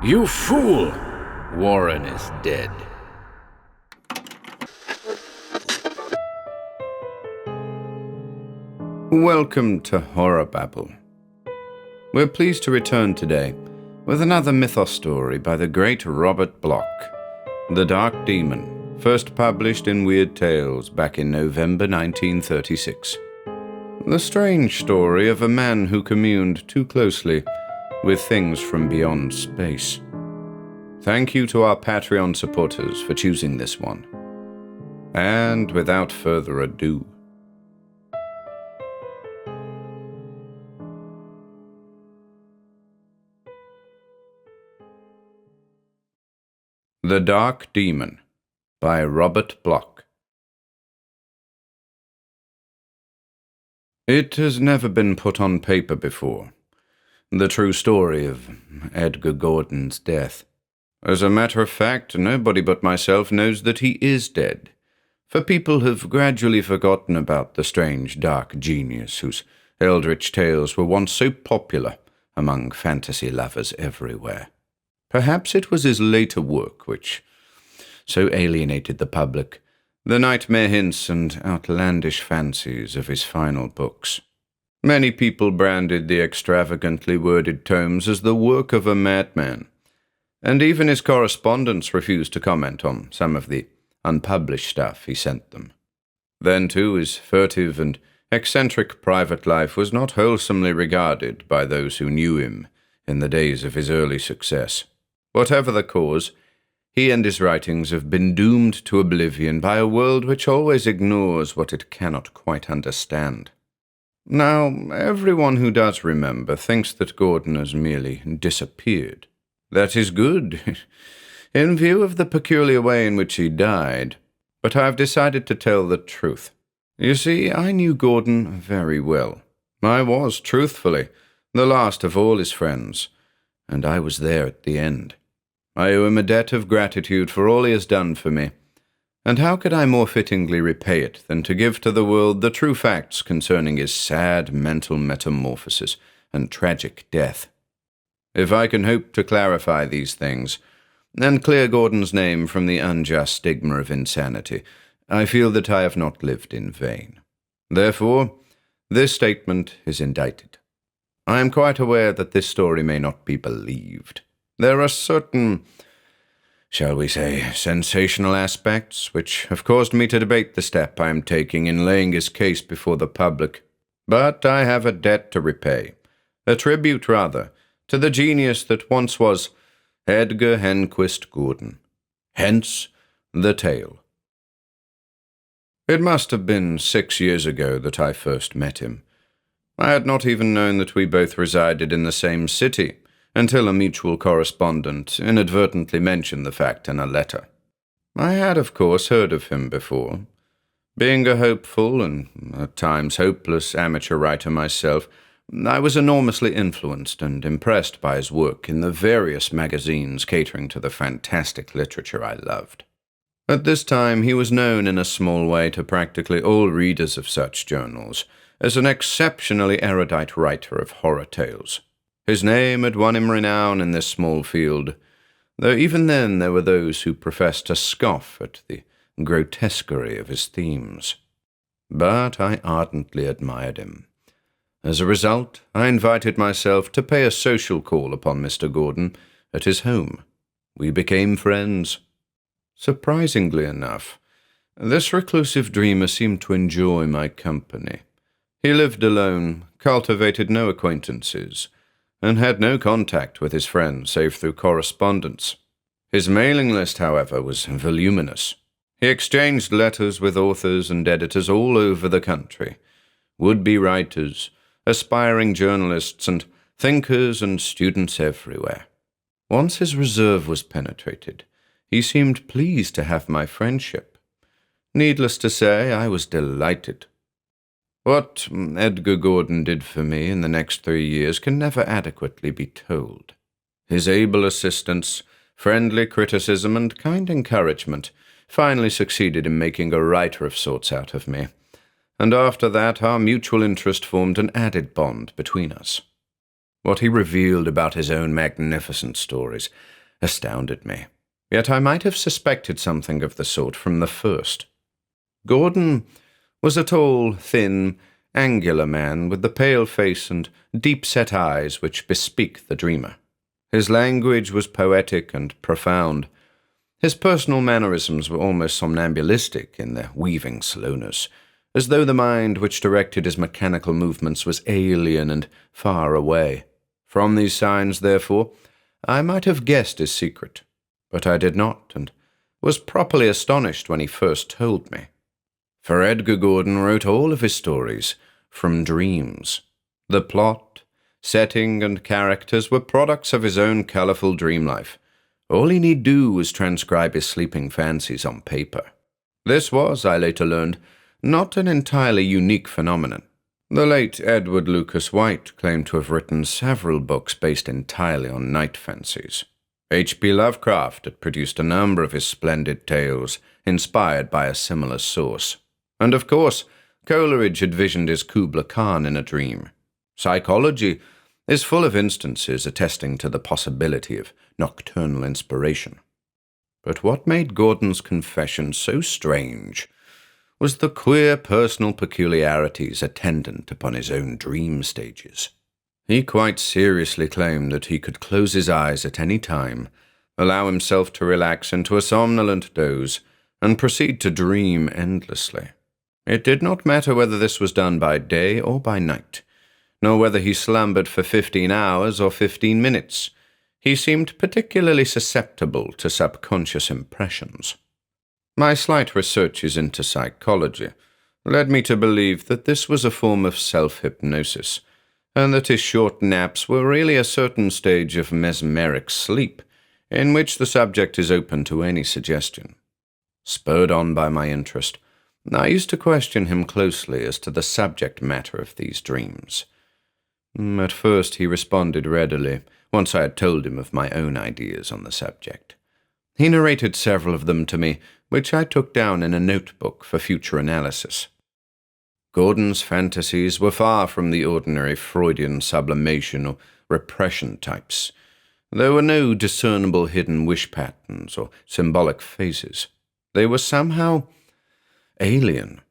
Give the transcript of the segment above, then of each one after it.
You fool! Warren is dead. Welcome to HorrorBabble. We're pleased to return today with another mythos story by the great Robert Bloch, The Dark Demon, first published in Weird Tales back in November 1936. The strange story of a man who communed too closely with things from beyond space. Thank you to our Patreon supporters for choosing this one. And without further ado, The Dark Demon by Robert Bloch. It has never been put on paper before, the true story of Edgar Gordon's death. As a matter of fact, nobody but myself knows that he is dead, for people have gradually forgotten about the strange dark genius whose eldritch tales were once so popular among fantasy lovers everywhere. Perhaps it was his later work which so alienated the public, the nightmare hints and outlandish fancies of his final books. Many people branded the extravagantly worded tomes as the work of a madman, and even his correspondents refused to comment on some of the unpublished stuff he sent them. Then, too, his furtive and eccentric private life was not wholesomely regarded by those who knew him in the days of his early success. Whatever the cause, he and his writings have been doomed to oblivion by a world which always ignores what it cannot quite understand. Now, everyone who does remember thinks that Gordon has merely disappeared. That is good, in view of the peculiar way in which he died, but I have decided to tell the truth. You see, I knew Gordon very well. I was, truthfully, the last of all his friends, and I was there at the end. I owe him a debt of gratitude for all he has done for me, and how could I more fittingly repay it than to give to the world the true facts concerning his sad mental metamorphosis and tragic death? If I can hope to clarify these things, and clear Gordon's name from the unjust stigma of insanity, I feel that I have not lived in vain. Therefore, this statement is indicted. I am quite aware that this story may not be believed. There are certain, shall we say, sensational aspects which have caused me to debate the step I am taking in laying his case before the public. But I have a debt to repay, a tribute, rather, to the genius that once was Edgar Henquist Gordon. Hence the tale. It must have been 6 years ago that I first met him. I had not even known that we both resided in the same city, until a mutual correspondent inadvertently mentioned the fact in a letter. I had, of course, heard of him before. Being a hopeful and at times hopeless amateur writer myself, I was enormously influenced and impressed by his work in the various magazines catering to the fantastic literature I loved. At this time, he was known in a small way to practically all readers of such journals as an exceptionally erudite writer of horror tales. His name had won him renown in this small field, though even then there were those who professed to scoff at the grotesquerie of his themes. But I ardently admired him. As a result, I invited myself to pay a social call upon Mr. Gordon at his home. We became friends. Surprisingly enough, this reclusive dreamer seemed to enjoy my company. He lived alone, cultivated no acquaintances, and had no contact with his friends save through correspondence. His mailing list, however, was voluminous. He exchanged letters with authors and editors all over the country, would-be writers, aspiring journalists, and thinkers and students everywhere. Once his reserve was penetrated, he seemed pleased to have my friendship. Needless to say, I was delighted. What Edgar Gordon did for me in the next 3 years can never adequately be told. His able assistance, friendly criticism, and kind encouragement finally succeeded in making a writer of sorts out of me, and after that our mutual interest formed an added bond between us. What he revealed about his own magnificent stories astounded me, yet I might have suspected something of the sort from the first. Gordon was a tall, thin, angular man with the pale face and deep-set eyes which bespeak the dreamer. His language was poetic and profound. His personal mannerisms were almost somnambulistic in their weaving slowness, as though the mind which directed his mechanical movements was alien and far away. From these signs, therefore, I might have guessed his secret, but I did not, and was properly astonished when he first told me. For Edgar Gordon wrote all of his stories from dreams. The plot, setting, and characters were products of his own colourful dream life. All he need do was transcribe his sleeping fancies on paper. This was, I later learned, not an entirely unique phenomenon. The late Edward Lucas White claimed to have written several books based entirely on night fancies. H.P. Lovecraft had produced a number of his splendid tales inspired by a similar source. And of course, Coleridge had visioned his Kubla Khan in a dream. Psychology is full of instances attesting to the possibility of nocturnal inspiration. But what made Gordon's confession so strange was the queer personal peculiarities attendant upon his own dream stages. He quite seriously claimed that he could close his eyes at any time, allow himself to relax into a somnolent doze, and proceed to dream endlessly. It did not matter whether this was done by day or by night, nor whether he slumbered for 15 hours or 15 minutes. He seemed particularly susceptible to subconscious impressions. My slight researches into psychology led me to believe that this was a form of self-hypnosis, and that his short naps were really a certain stage of mesmeric sleep, in which the subject is open to any suggestion. Spurred on by my interest, I used to question him closely as to the subject matter of these dreams. At first he responded readily, once I had told him of my own ideas on the subject. He narrated several of them to me, which I took down in a notebook for future analysis. Gordon's fantasies were far from the ordinary Freudian sublimation or repression types. There were no discernible hidden wish patterns or symbolic phases. They were somehow alien.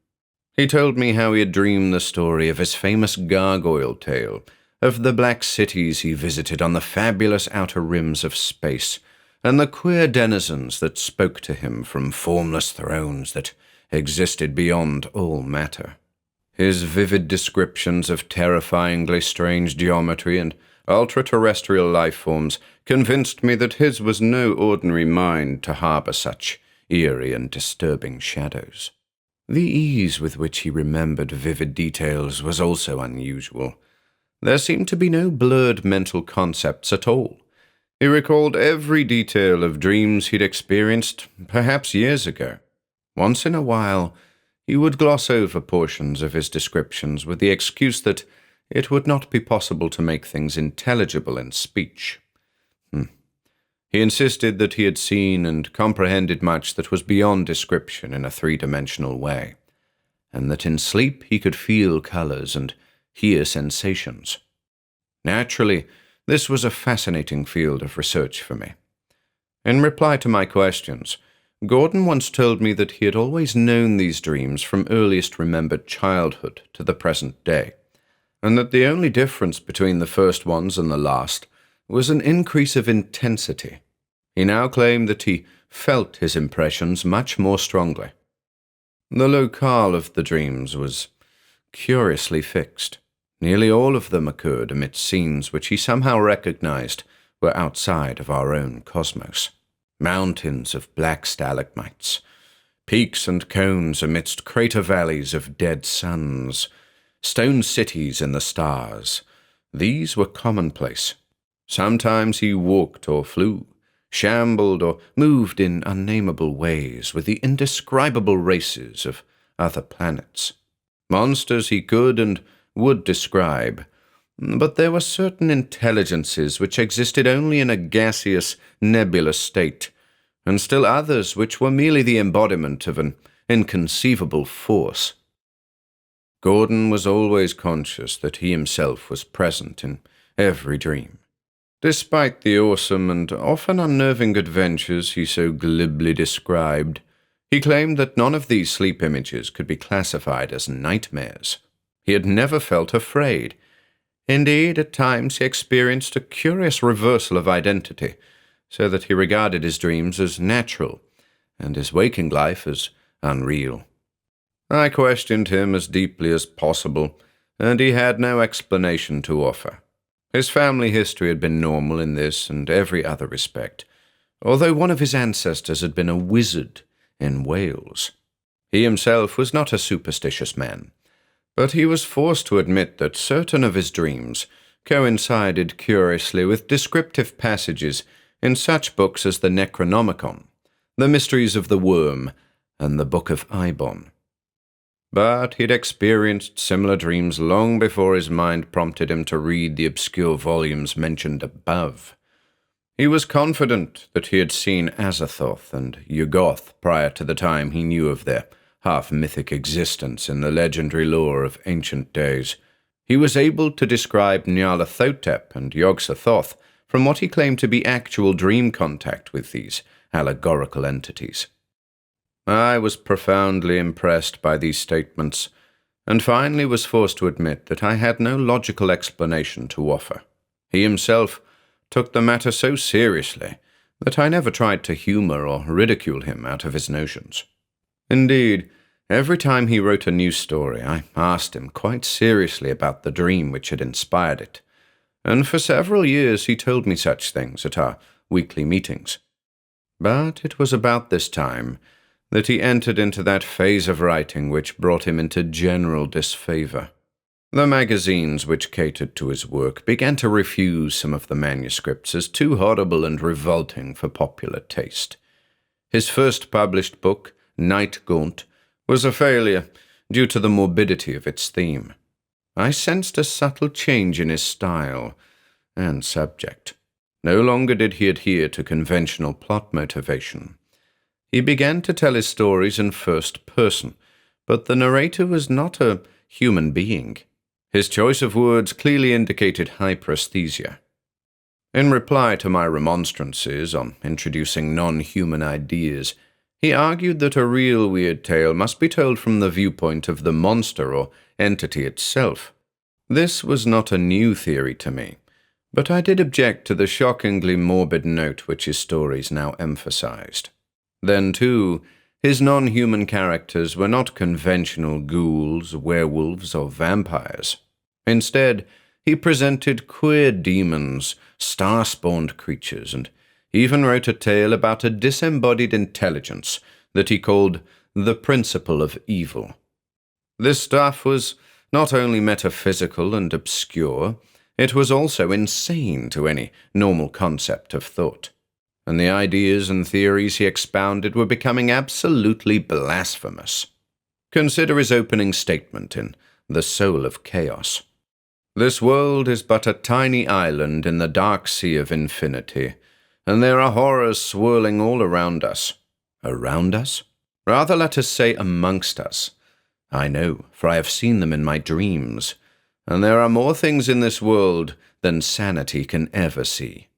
He told me how he had dreamed the story of his famous gargoyle tale, of the black cities he visited on the fabulous outer rims of space, and the queer denizens that spoke to him from formless thrones that existed beyond all matter. His vivid descriptions of terrifyingly strange geometry and ultra-terrestrial life forms convinced me that his was no ordinary mind to harbour such eerie and disturbing shadows. The ease with which he remembered vivid details was also unusual. There seemed to be no blurred mental concepts at all. He recalled every detail of dreams he'd experienced, perhaps years ago. Once in a while, he would gloss over portions of his descriptions with the excuse that it would not be possible to make things intelligible in speech. He insisted that he had seen and comprehended much that was beyond description in a three-dimensional way, and that in sleep he could feel colours and hear sensations. Naturally, this was a fascinating field of research for me. In reply to my questions, Gordon once told me that he had always known these dreams from earliest remembered childhood to the present day, and that the only difference between the first ones and the last was an increase of intensity. He now claimed that he felt his impressions much more strongly. The locale of the dreams was curiously fixed. Nearly all of them occurred amidst scenes which he somehow recognized were outside of our own cosmos. Mountains of black stalagmites, peaks and cones amidst crater valleys of dead suns, stone cities in the stars. These were commonplace. Sometimes he walked or flew, shambled or moved in unnameable ways with the indescribable races of other planets. Monsters he could and would describe, but there were certain intelligences which existed only in a gaseous, nebulous state, and still others which were merely the embodiment of an inconceivable force. Gordon was always conscious that he himself was present in every dream. Despite the awesome and often unnerving adventures he so glibly described, he claimed that none of these sleep images could be classified as nightmares. He had never felt afraid. Indeed, at times he experienced a curious reversal of identity, so that he regarded his dreams as natural and his waking life as unreal. I questioned him as deeply as possible, and he had no explanation to offer. His family history had been normal in this and every other respect, although one of his ancestors had been a wizard in Wales. He himself was not a superstitious man, but he was forced to admit that certain of his dreams coincided curiously with descriptive passages in such books as the Necronomicon, The Mysteries of the Worm, and the Book of Ibon. But he'd experienced similar dreams long before his mind prompted him to read the obscure volumes mentioned above. He was confident that he had seen Azathoth and Yuggoth prior to the time he knew of their half-mythic existence in the legendary lore of ancient days. He was able to describe Nyarlathotep and Yog-Sothoth from what he claimed to be actual dream contact with these allegorical entities. I was profoundly impressed by these statements, and finally was forced to admit that I had no logical explanation to offer. He himself took the matter so seriously that I never tried to humor or ridicule him out of his notions. Indeed, every time he wrote a new story, I asked him quite seriously about the dream which had inspired it, and for several years he told me such things at our weekly meetings. But it was about this time that he entered into that phase of writing which brought him into general disfavor. The magazines which catered to his work began to refuse some of the manuscripts as too horrible and revolting for popular taste. His first published book, Night Gaunt, was a failure due to the morbidity of its theme. I sensed a subtle change in his style and subject. No longer did he adhere to conventional plot motivation. He began to tell his stories in first person, but the narrator was not a human being. His choice of words clearly indicated hyperesthesia. In reply to my remonstrances on introducing non-human ideas, he argued that a real weird tale must be told from the viewpoint of the monster or entity itself. This was not a new theory to me, but I did object to the shockingly morbid note which his stories now emphasized. Then, too, his non-human characters were not conventional ghouls, werewolves, or vampires. Instead, he presented queer demons, star-spawned creatures, and even wrote a tale about a disembodied intelligence that he called the Principle of Evil. This stuff was not only metaphysical and obscure, it was also insane to any normal concept of thought, and the ideas and theories he expounded were becoming absolutely blasphemous. Consider his opening statement in The Soul of Chaos. This world is but a tiny island in the dark sea of infinity, and there are horrors swirling all around us. Around us? Rather let us say amongst us. I know, for I have seen them in my dreams, and there are more things in this world than sanity can ever see.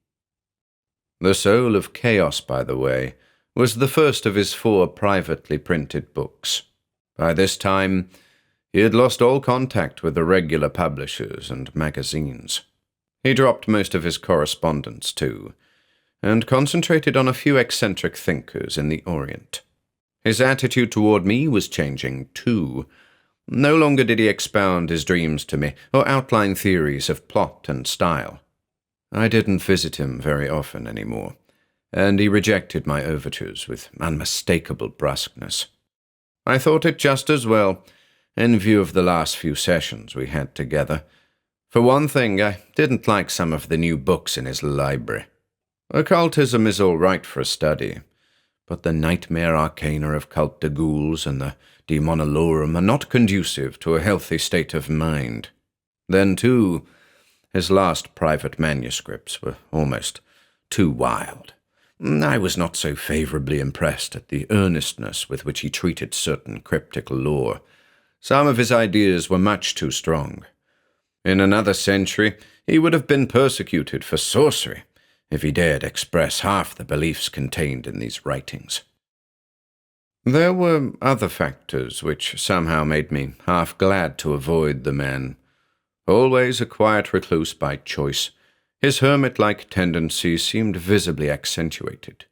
The Soul of Chaos, by the way, was the first of his 4 privately printed books. By this time, he had lost all contact with the regular publishers and magazines. He dropped most of his correspondence, too, and concentrated on a few eccentric thinkers in the Orient. His attitude toward me was changing, too. No longer did he expound his dreams to me or outline theories of plot and style. I didn't visit him very often anymore, and he rejected my overtures with unmistakable brusqueness. I thought it just as well, in view of the last few sessions we had together. For one thing, I didn't like some of the new books in his library. Occultism is all right for a study, but the nightmare arcana of cult de ghouls and the demonolorum are not conducive to a healthy state of mind. Then, too, his last private manuscripts were almost too wild. I was not so favorably impressed at the earnestness with which he treated certain cryptic lore. Some of his ideas were much too strong. In another century, he would have been persecuted for sorcery if he dared express half the beliefs contained in these writings. There were other factors which somehow made me half glad to avoid the man. Always a quiet recluse by choice, his hermit-like tendencies seemed visibly accentuated.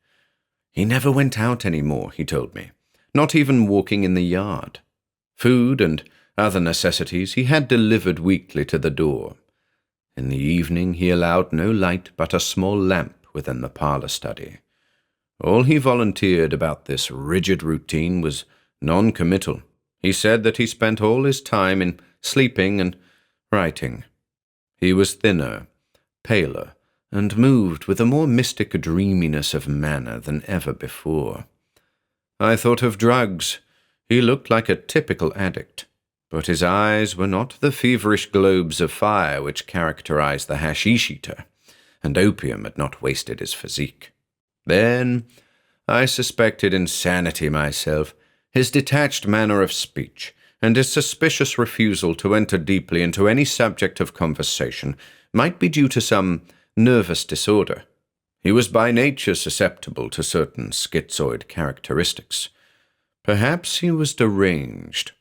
He never went out any more, he told me, not even walking in the yard. Food and other necessities he had delivered weekly to the door. In the evening he allowed no light but a small lamp within the parlour study. All he volunteered about this rigid routine was non-committal. He said that he spent all his time in sleeping and writing. He was thinner, paler, and moved with a more mystic dreaminess of manner than ever before. I thought of drugs. He looked like a typical addict, but his eyes were not the feverish globes of fire which characterized the hashish eater, and opium had not wasted his physique. Then I suspected insanity myself, his detached manner of speech, and his suspicious refusal to enter deeply into any subject of conversation might be due to some nervous disorder. He was by nature susceptible to certain schizoid characteristics. Perhaps he was deranged.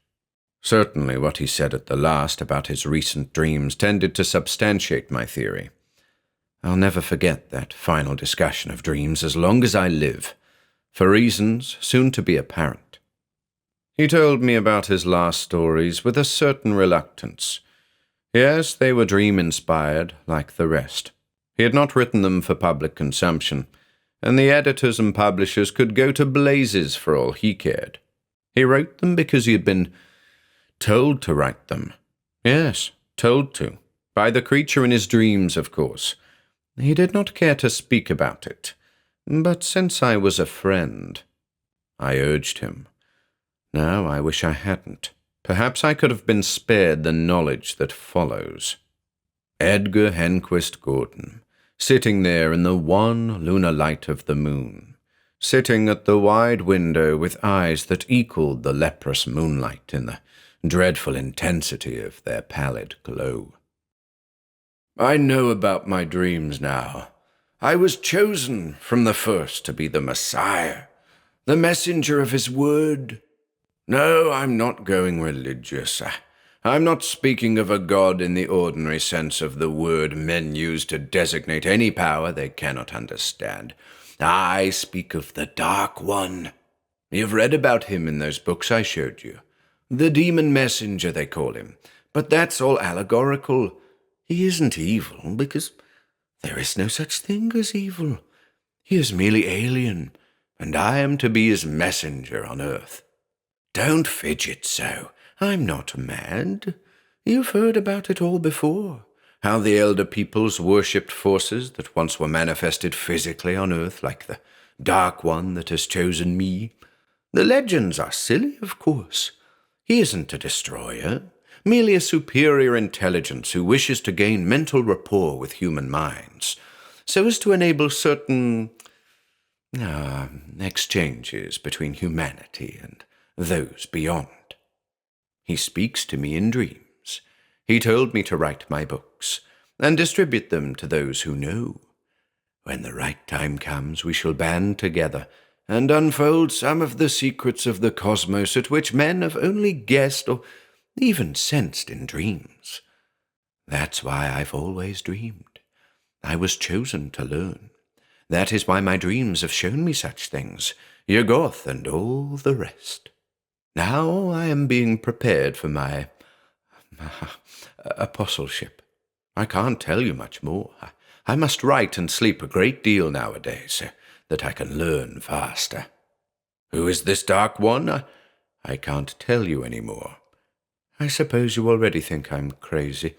Certainly what he said at the last about his recent dreams tended to substantiate my theory. I'll never forget that final discussion of dreams as long as I live, for reasons soon to be apparent. He told me about his last stories with a certain reluctance. Yes, they were dream-inspired, like the rest. He had not written them for public consumption, and the editors and publishers could go to blazes for all he cared. He wrote them because he had been told to write them. Yes, told to. By the creature in his dreams, of course. He did not care to speak about it, but since I was a friend, I urged him. Now I wish I hadn't. Perhaps I could have been spared the knowledge that follows. Edgar Henquist Gordon, sitting there in the wan lunar light of the moon, sitting at the wide window with eyes that equaled the leprous moonlight in the dreadful intensity of their pallid glow. I know about my dreams now. I was chosen from the first to be the Messiah, the messenger of his word. No, I'm not going religious. I'm not speaking of a god in the ordinary sense of the word men use to designate any power they cannot understand. I speak of the Dark One. You've read about him in those books I showed you. The demon messenger, they call him. But that's all allegorical. He isn't evil, because there is no such thing as evil. He is merely alien, and I am to be his messenger on earth. Don't fidget so. I'm not mad. You've heard about it all before, how the elder peoples worshipped forces that once were manifested physically on earth, like the Dark One that has chosen me. The legends are silly, of course. He isn't a destroyer, merely a superior intelligence who wishes to gain mental rapport with human minds, so as to enable certain exchanges between humanity and those beyond. He speaks to me in dreams. He told me to write my books and distribute them to those who know. When the right time comes, we shall band together and unfold some of the secrets of the cosmos at which men have only guessed or even sensed in dreams. That's why I've always dreamed. I was chosen to learn. That is why my dreams have shown me such things, Yuggoth and all the rest. Now I am being prepared for my apostleship. I can't tell you much more. I must write and sleep a great deal nowadays, so that I can learn faster. Who is this Dark One? I can't tell you any more. I suppose you already think I'm crazy.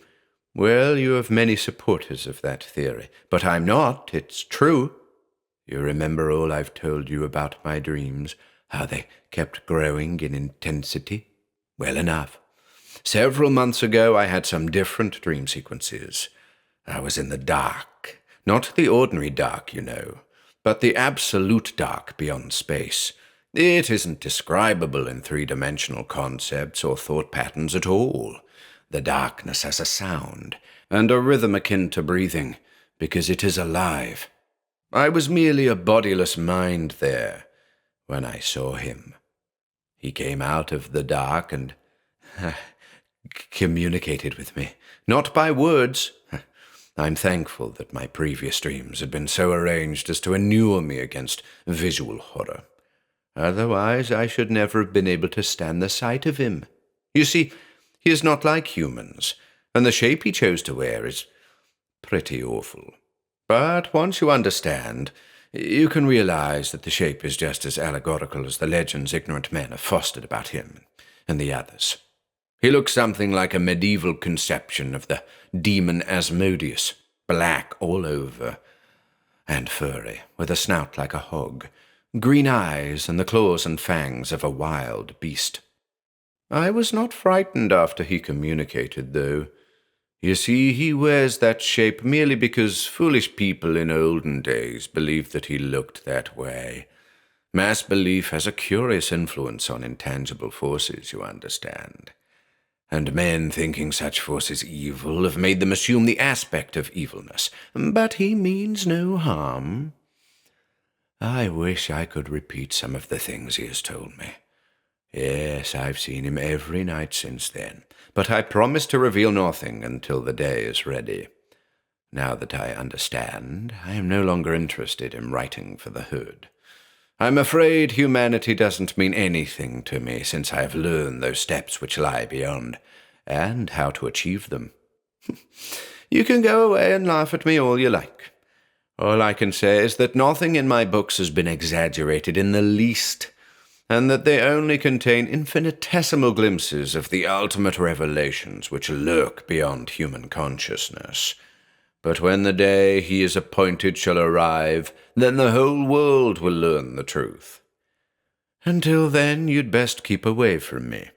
Well, you have many supporters of that theory, but I'm not. It's true. You remember all I've told you about my dreams, how they kept growing in intensity? Well enough. Several months ago, I had some different dream sequences. I was in the dark. Not the ordinary dark, you know, but the absolute dark beyond space. It isn't describable in three-dimensional concepts or thought patterns at all. the darkness has a sound and a rhythm akin to breathing, because it is alive. I was merely a bodiless mind there when I saw him. He came out of the dark and communicated with me, not by words. I'm thankful that my previous dreams had been so arranged as to inure me against visual horror. Otherwise, I should never have been able to stand the sight of him. You see, he is not like humans, and the shape he chose to wear is pretty awful. But once you understand, you can realize that the shape is just as allegorical as the legends ignorant men have fostered about him and the others. He looks something like a medieval conception of the demon Asmodeus, black all over and furry, with a snout like a hog, green eyes, and the claws and fangs of a wild beast. I was not frightened after he communicated, though. You see, he wears that shape merely because foolish people in olden days believed that he looked that way. Mass belief has a curious influence on intangible forces, you understand. And men thinking such forces evil have made them assume the aspect of evilness. But he means no harm. I wish I could repeat some of the things he has told me. Yes, I've seen him every night since then, but I promise to reveal nothing until the day is ready. Now that I understand, I am no longer interested in writing for the hood. I'm afraid humanity doesn't mean anything to me since I have learned those steps which lie beyond, and how to achieve them. You can go away and laugh at me all you like. All I can say is that nothing in my books has been exaggerated in the least, and that they only contain infinitesimal glimpses of the ultimate revelations which lurk beyond human consciousness. But when the day he is appointed shall arrive, then the whole world will learn the truth. Until then, you'd best keep away from me.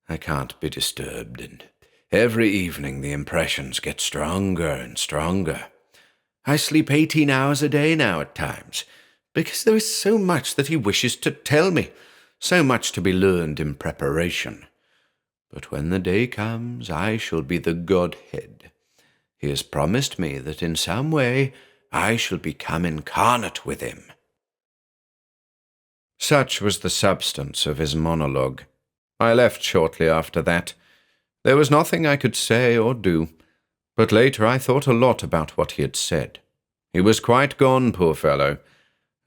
I can't be disturbed, and every evening the impressions get stronger and stronger. I sleep 18 hours a day now at times, because there is so much that he wishes to tell me, so much to be learned in preparation. But when the day comes, I shall be the Godhead. He has promised me that in some way I shall become incarnate with him. Such was the substance of his monologue. I left shortly after that. There was nothing I could say or do, but later I thought a lot about what he had said. He was quite gone, poor fellow,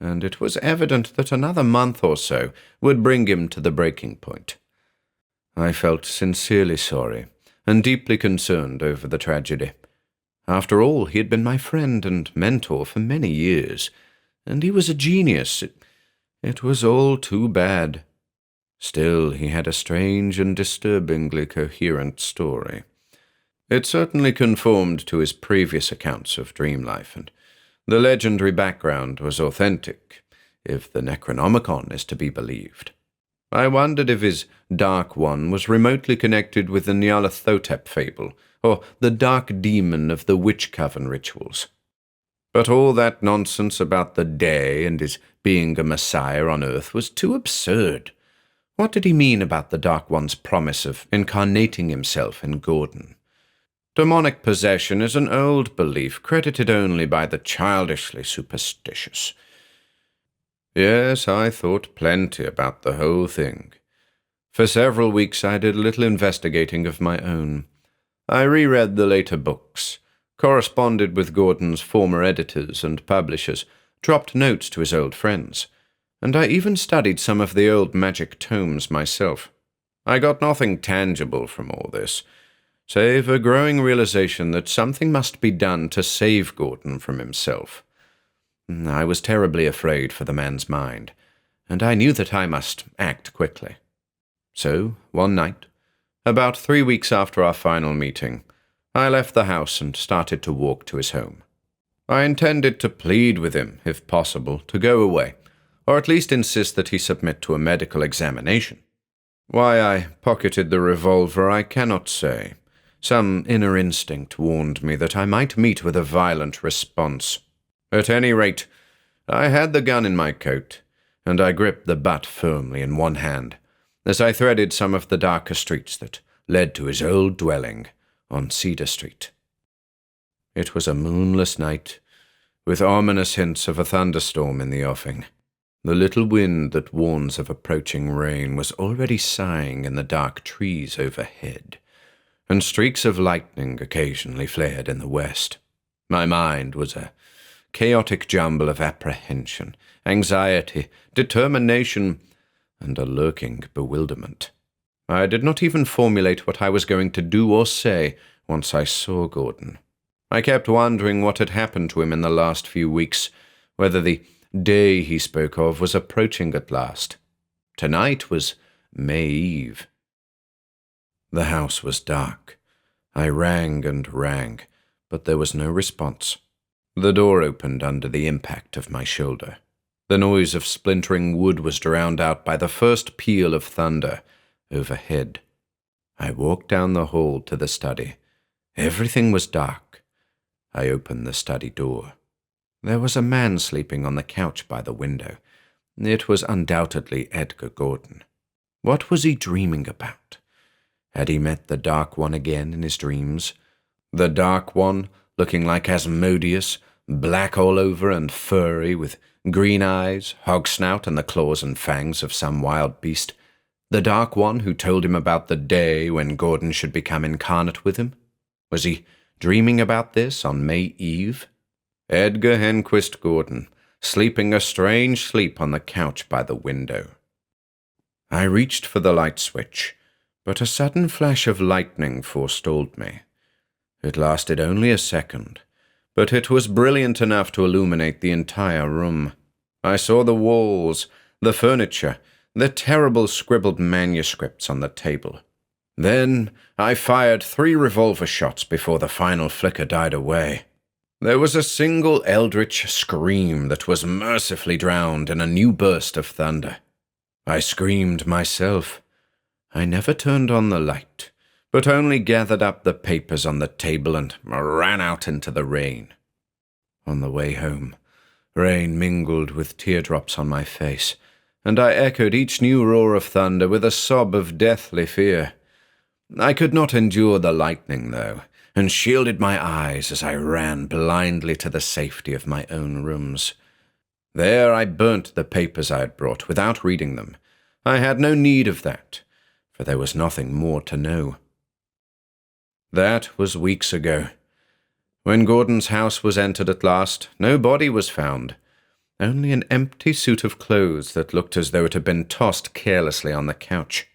and it was evident that another month or so would bring him to the breaking point. I felt sincerely sorry and deeply concerned over the tragedy. After all, he had been my friend and mentor for many years, and he was a genius. It was all too bad. Still, he had a strange and disturbingly coherent story. It certainly conformed to his previous accounts of dream life, and the legendary background was authentic, if the Necronomicon is to be believed. I wondered if his Dark One was remotely connected with the Nyarlathotep fable, or the dark demon of the witch coven rituals. But all that nonsense about the day and his being a messiah on earth was too absurd. What did he mean about the Dark One's promise of incarnating himself in Gordon? Demonic possession is an old belief credited only by the childishly superstitious. Yes, I thought plenty about the whole thing. For several weeks I did a little investigating of my own. I reread the later books, corresponded with Gordon's former editors and publishers, dropped notes to his old friends, and I even studied some of the old magic tomes myself. I got nothing tangible from all this, save a growing realization that something must be done to save Gordon from himself. I was terribly afraid for the man's mind, and I knew that I must act quickly. So, one night, about 3 weeks after our final meeting, I left the house and started to walk to his home. I intended to plead with him, if possible, to go away, or at least insist that he submit to a medical examination. Why I pocketed the revolver I cannot say. Some inner instinct warned me that I might meet with a violent response. At any rate, I had the gun in my coat, and I gripped the butt firmly in one hand, as I threaded some of the darker streets that led to his old dwelling on Cedar Street. It was a moonless night, with ominous hints of a thunderstorm in the offing. The little wind that warns of approaching rain was already sighing in the dark trees overhead, and streaks of lightning occasionally flared in the west. My mind was a chaotic jumble of apprehension, anxiety, determination, and a lurking bewilderment. I did not even formulate what I was going to do or say once I saw Gordon. I kept wondering what had happened to him in the last few weeks, whether the day he spoke of was approaching at last. Tonight was May Eve. The house was dark. I rang and rang, but there was no response. The door opened under the impact of my shoulder. The noise of splintering wood was drowned out by the first peal of thunder overhead. I walked down the hall to the study. Everything was dark. I opened the study door. There was a man sleeping on the couch by the window. It was undoubtedly Edgar Gordon. What was he dreaming about? Had he met the Dark One again in his dreams? The Dark One, looking like Asmodeus, black all over and furry, with green eyes, hog snout, and the claws and fangs of some wild beast. The Dark One who told him about the day when Gordon should become incarnate with him? Was he dreaming about this on May Eve? Edgar Henquist Gordon, sleeping a strange sleep on the couch by the window. I reached for the light switch, but a sudden flash of lightning forestalled me. It lasted only a second, but it was brilliant enough to illuminate the entire room. I saw the walls, the furniture, the terrible scribbled manuscripts on the table. Then I fired 3 revolver shots before the final flicker died away. There was a single eldritch scream that was mercifully drowned in a new burst of thunder. I screamed myself. I never turned on the light, but only gathered up the papers on the table and ran out into the rain. On the way home, rain mingled with teardrops on my face, and I echoed each new roar of thunder with a sob of deathly fear. I could not endure the lightning, though, and shielded my eyes as I ran blindly to the safety of my own rooms. There I burnt the papers I had brought without reading them. I had no need of that, for there was nothing more to know. That was weeks ago. When Gordon's house was entered at last, no body was found, only an empty suit of clothes that looked as though it had been tossed carelessly on the couch.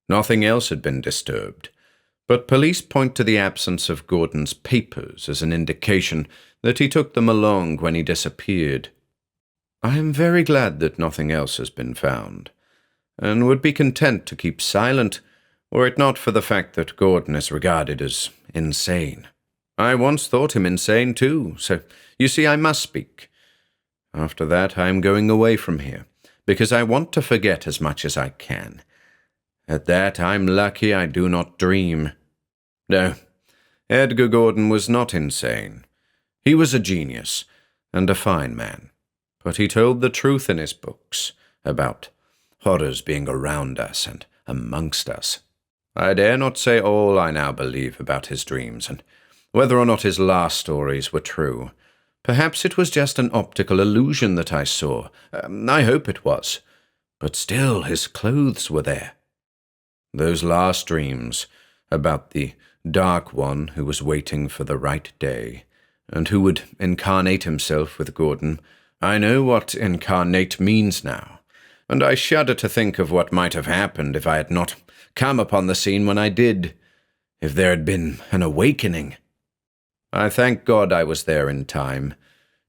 Nothing else had been disturbed, but police point to the absence of Gordon's papers as an indication that he took them along when he disappeared. I am very glad that nothing else has been found, and would be content to keep silent were it not for the fact that Gordon is regarded as insane. I once thought him insane too, so you see I must speak. After that I am going away from here, because I want to forget as much as I can. At that, I'm lucky I do not dream. No, Edgar Gordon was not insane. He was a genius, and a fine man. But he told the truth in his books, about horrors being around us and amongst us. I dare not say all I now believe about his dreams, and whether or not his last stories were true. Perhaps it was just an optical illusion that I saw. I hope it was. But still, his clothes were there. Those last dreams about the Dark One who was waiting for the right day, and who would incarnate himself with Gordon. I know what incarnate means now, and I shudder to think of what might have happened if I had not come upon the scene when I did, if there had been an awakening. I thank God I was there in time,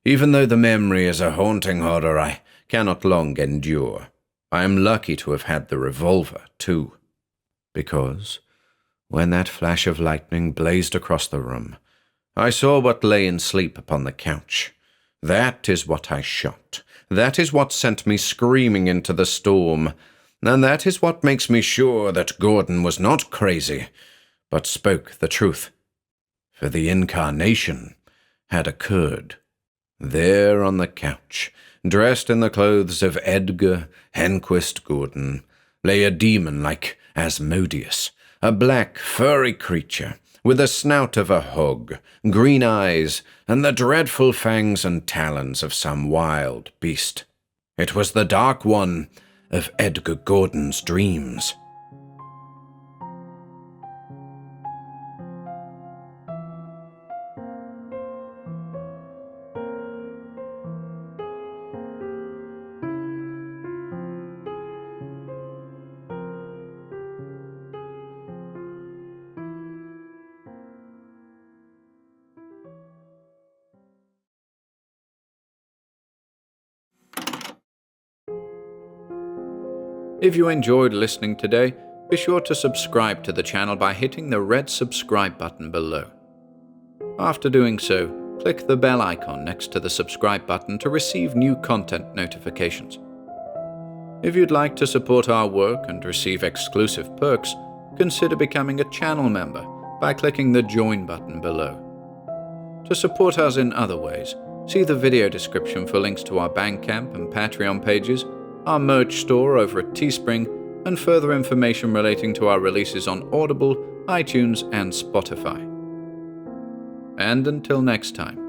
even though the memory is a haunting horror I cannot long endure. I am lucky to have had the revolver, too. Because, when that flash of lightning blazed across the room, I saw what lay in sleep upon the couch. That is what I shot. That is what sent me screaming into the storm. And that is what makes me sure that Gordon was not crazy, but spoke the truth. For the incarnation had occurred. There on the couch, dressed in the clothes of Edgar Henquist Gordon, lay a demon like Asmodeus, a black, furry creature with the snout of a hog, green eyes, and the dreadful fangs and talons of some wild beast. It was the Dark One of Edgar Gordon's dreams. If you enjoyed listening today, be sure to subscribe to the channel by hitting the red subscribe button below. After doing so, click the bell icon next to the subscribe button to receive new content notifications. If you'd like to support our work and receive exclusive perks, consider becoming a channel member by clicking the join button below. To support us in other ways, see the video description for links to our Bandcamp and Patreon pages, our merch store over at Teespring, and further information relating to our releases on Audible, iTunes, and Spotify. And until next time.